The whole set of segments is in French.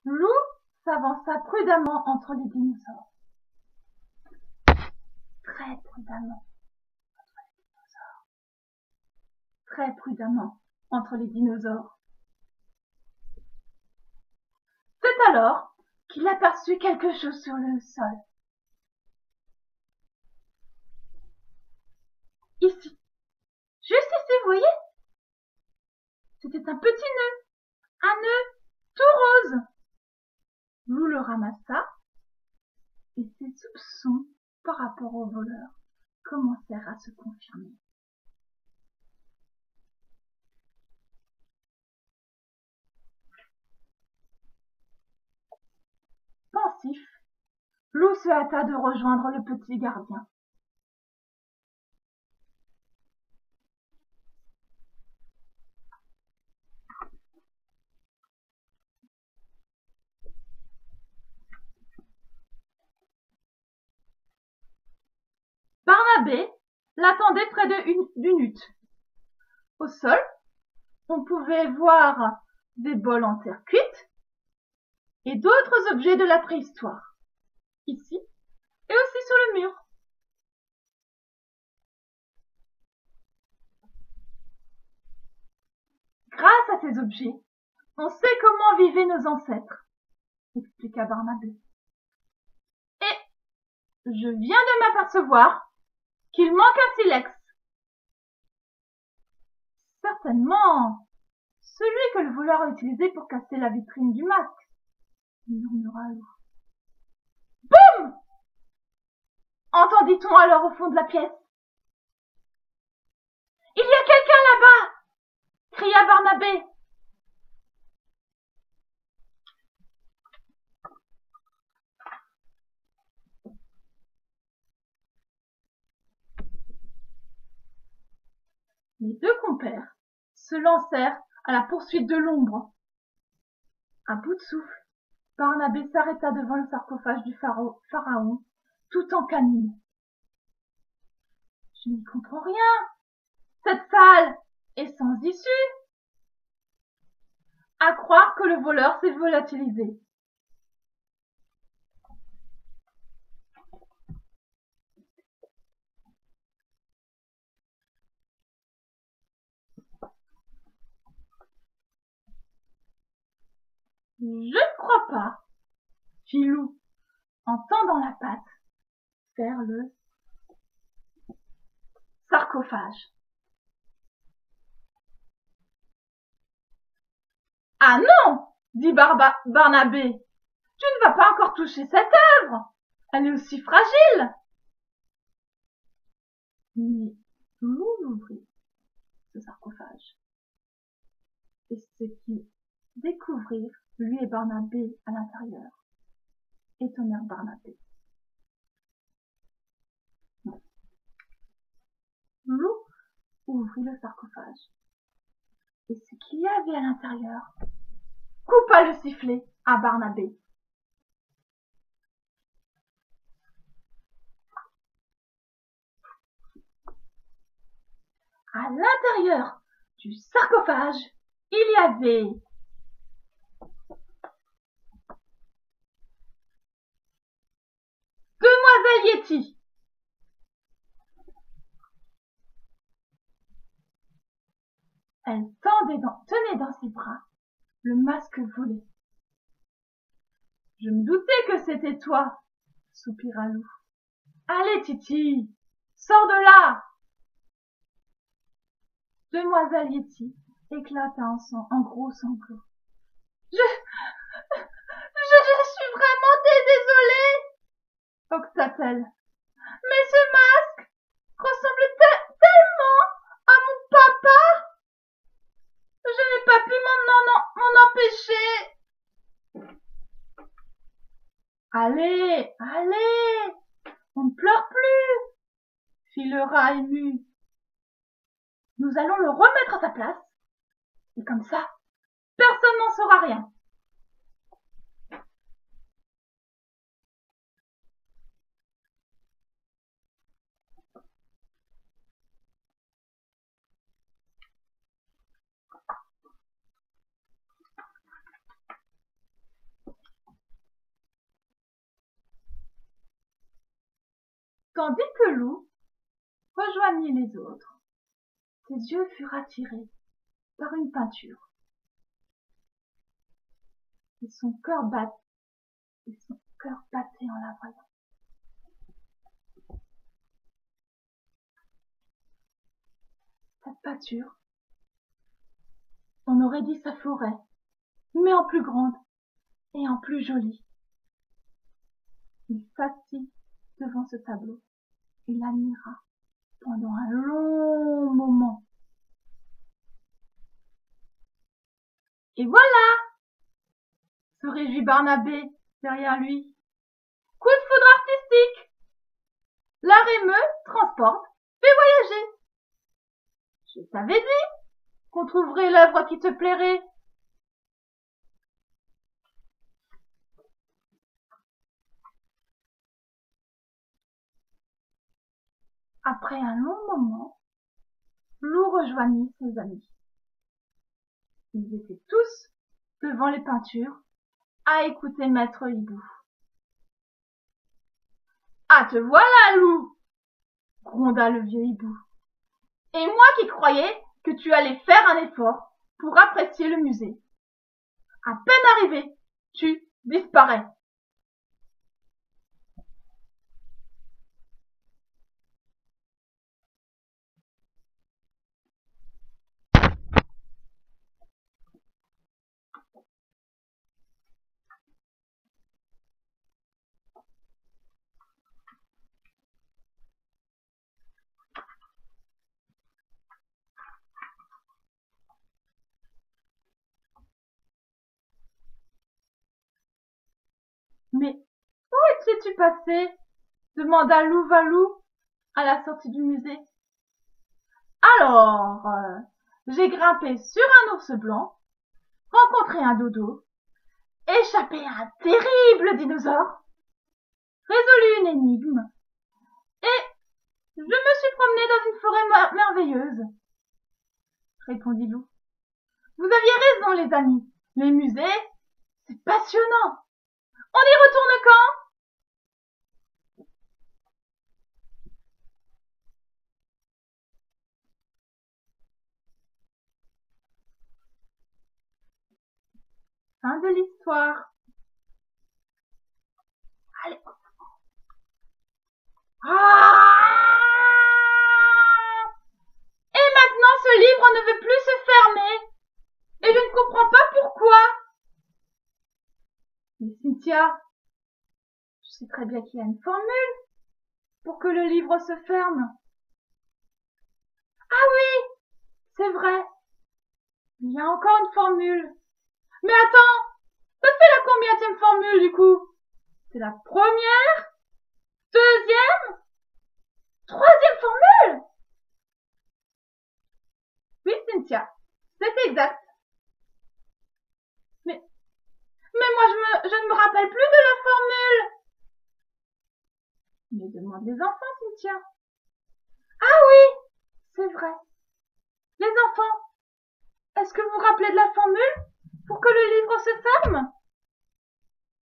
Lou s'avança prudemment entre les dinosaures. Très prudemment entre les dinosaures. C'est alors qu'il aperçut quelque chose sur le sol. Ici. Juste ici, vous voyez? C'était un petit nœud. Un nœud tout rose. Lou le ramassa et ses soupçons par rapport au voleur commencèrent à se confirmer. Pensif, Lou se hâta de rejoindre le petit gardien. Barnabé l'attendait près d'une hutte. Au sol, on pouvait voir des bols en terre cuite et d'autres objets de la préhistoire, ici et aussi sur le mur. Grâce à ces objets, on sait comment vivaient nos ancêtres, expliqua Barnabé. Et je viens de m'apercevoir qu'il manque un silex. Certainement celui que le voleur a utilisé pour casser la vitrine du masque, murmura Lou. Boum! Entendit-on alors au fond de la pièce. Il y a quelqu'un là-bas! Cria Barnabé. Les deux compères se lancèrent à la poursuite de l'ombre. À bout de souffle, Barnabé s'arrêta devant le sarcophage du pharaon, tout en canine. Je n'y comprends rien. Cette salle est sans issue. À croire que le voleur s'est volatilisé. Je ne crois pas, fit Lou, en tendant la patte vers le sarcophage. Ah non, dit Barnabé, tu ne vas pas encore toucher cette œuvre. Elle est aussi fragile. Mais Lou l'ouvrit, ce sarcophage. Et ce qu'ils découvrirent, lui et Barnabé à l'intérieur, étonnèrent Barnabé. Lou ouvrit le sarcophage. Et ce qu'il y avait à l'intérieur coupa le sifflet à Barnabé. À l'intérieur du sarcophage, il y avait Demoiselle Yeti. Elle tenait dans ses bras le masque volé. Je me doutais que c'était toi, soupira Lou. Allez, Titi, sors de là. Demoiselle Yeti éclata en gros sanglots. Je suis vraiment désolée, oxa-t-elle. Mais ce masque ressemble tellement à mon papa. Je n'ai pas pu m'en empêcher. Allez, on ne pleure plus, fit le rat ému. Nous allons le remettre à sa place, et comme ça, personne n'en saura rien. Tandis que Loup rejoignit les autres, ses yeux furent attirés par une peinture. Et son cœur battait en la voyant. Cette peinture, on aurait dit sa forêt, mais en plus grande et en plus jolie. Il s'assit devant ce tableau et l'admira pendant un long moment. Et voilà! Se réjouit Barnabé derrière lui. Coup de foudre artistique! L'art émeut, transporte, fait voyager. Je t'avais dit qu'on trouverait l'œuvre qui te plairait. Après un long moment, Loup rejoignit ses amis. Ils étaient tous devant les peintures à écouter Maître Hibou. « Ah, te voilà, Loup !» gronda le vieux hibou. « Et moi qui croyais que tu allais faire un effort pour apprécier le musée. À peine arrivé, tu disparais. » Mais où étais-tu passé? Demanda Louvalou à la sortie du musée. Alors, j'ai grimpé sur un ours blanc, rencontré un dodo, échappé à un terrible dinosaure, résolu une énigme, et je me suis promené dans une forêt merveilleuse, répondit Lou. Vous aviez raison, les amis. Les musées, c'est passionnant. On y retourne quand? Fin de l'histoire. Allez. Et maintenant, ce livre ne veut plus se fermer. Et je ne comprends pas pourquoi. Mais Cynthia, tu sais très bien qu'il y a une formule pour que le livre se ferme. Ah oui, c'est vrai. Il y a encore une formule. Mais attends, ça fait la combienième formule du coup? C'est la première, deuxième, troisième formule? Oui, Cynthia, c'est exact. Mais moi je ne me rappelle plus de la formule. Mais demande les enfants, Cynthia. Ah oui, c'est vrai. Les enfants, est-ce que vous vous rappelez de la formule pour que le livre se ferme?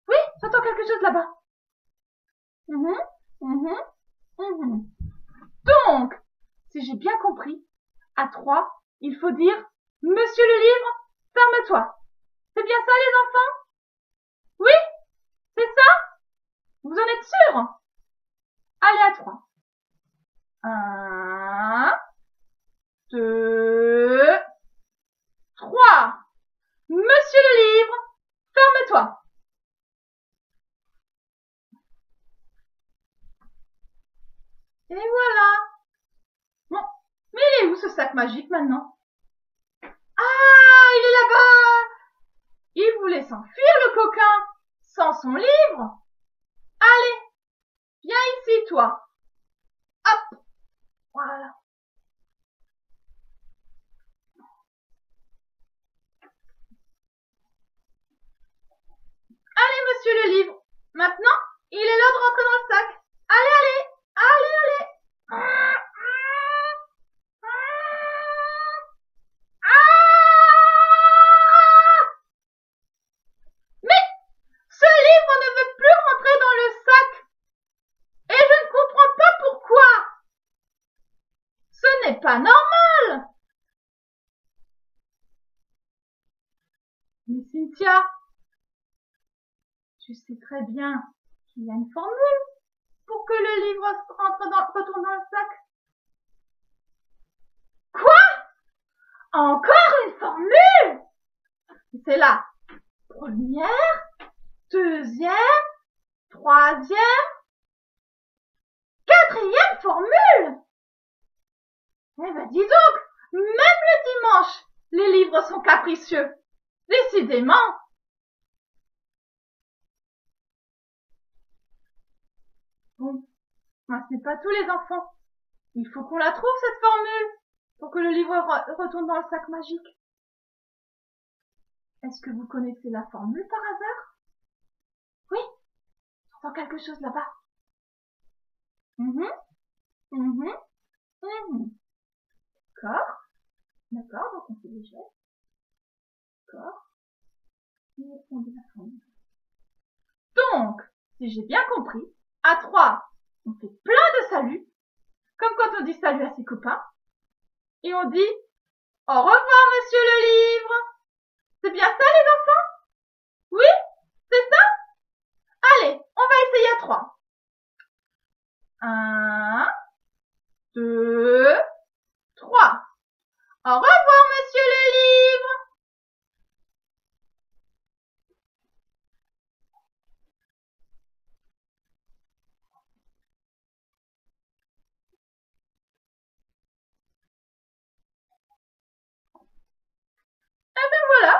Oui, j'entends quelque chose là-bas. Donc, si j'ai bien compris, à 3, il faut dire « Monsieur le livre, ferme-toi ». C'est bien ça, les enfants? Oui? C'est ça? Vous en êtes sûrs? Allez, à 3. 1, 2, 3. Monsieur le livre, ferme-toi. Et voilà. Bon, mais il est où ce sac magique maintenant? Ah, il est là-bas. Il voulait s'enfuir, le coquin, sans son livre. Allez, viens ici, toi. Hop, voilà. Allez, monsieur le livre. Maintenant, il est l'heure de rentrer dans le sac. Allez, allez, allez, allez. Mais ce livre ne veut plus rentrer dans le sac. Et je ne comprends Mais Cynthia, tu sais très bien qu'il y a une formule pour que le livre retourne dans le sac. Quoi? Encore une formule? C'est la première, deuxième, troisième, quatrième formule. Eh ben dis donc, même le dimanche, les livres sont capricieux. Décidément. Bon, ce n'est pas tous les enfants. Il faut qu'on la trouve, cette formule, pour que le livre retourne dans le sac magique. Est-ce que vous connaissez la formule par hasard? Oui, j'entends quelque chose là-bas. D'accord, donc on fait des gestes. D'accord. Et on dit la formule. Donc, si j'ai bien compris, à 3, on fait plein de saluts, comme quand on dit salut à ses copains, et on dit au revoir monsieur le livre. C'est bien ça les enfants? Oui? C'est ça? Allez, on va essayer à 3. 1, 2, 3. Au revoir monsieur le livre. Eh ben voilà.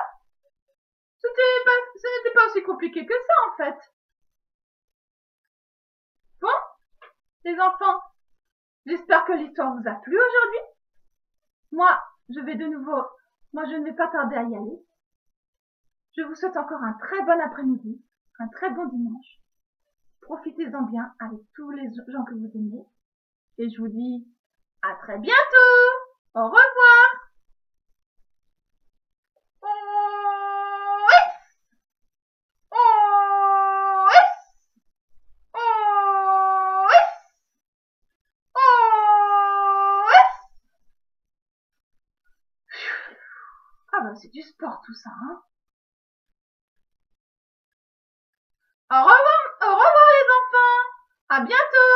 Ce n'était pas aussi compliqué que ça en fait. Bon, les enfants, j'espère que l'histoire vous a plu aujourd'hui. Moi, je ne vais pas tarder à y aller. Je vous souhaite encore un très bon après-midi, un très bon dimanche. Profitez-en bien avec tous les gens que vous aimez. Et je vous dis à très bientôt. Au revoir. Ah ben c'est du sport tout ça, hein. Au revoir les enfants. À bientôt.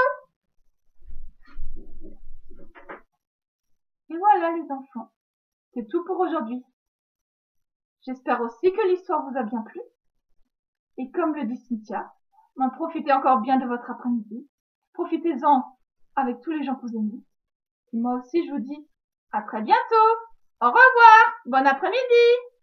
Et voilà les enfants, c'est tout pour aujourd'hui. J'espère aussi que l'histoire vous a bien plu. Et comme le dit Cynthia, profitez encore bien de votre après-midi. Profitez-en avec tous les gens que vous aimez. Et moi aussi, je vous dis à très bientôt. Au revoir. Bon après-midi.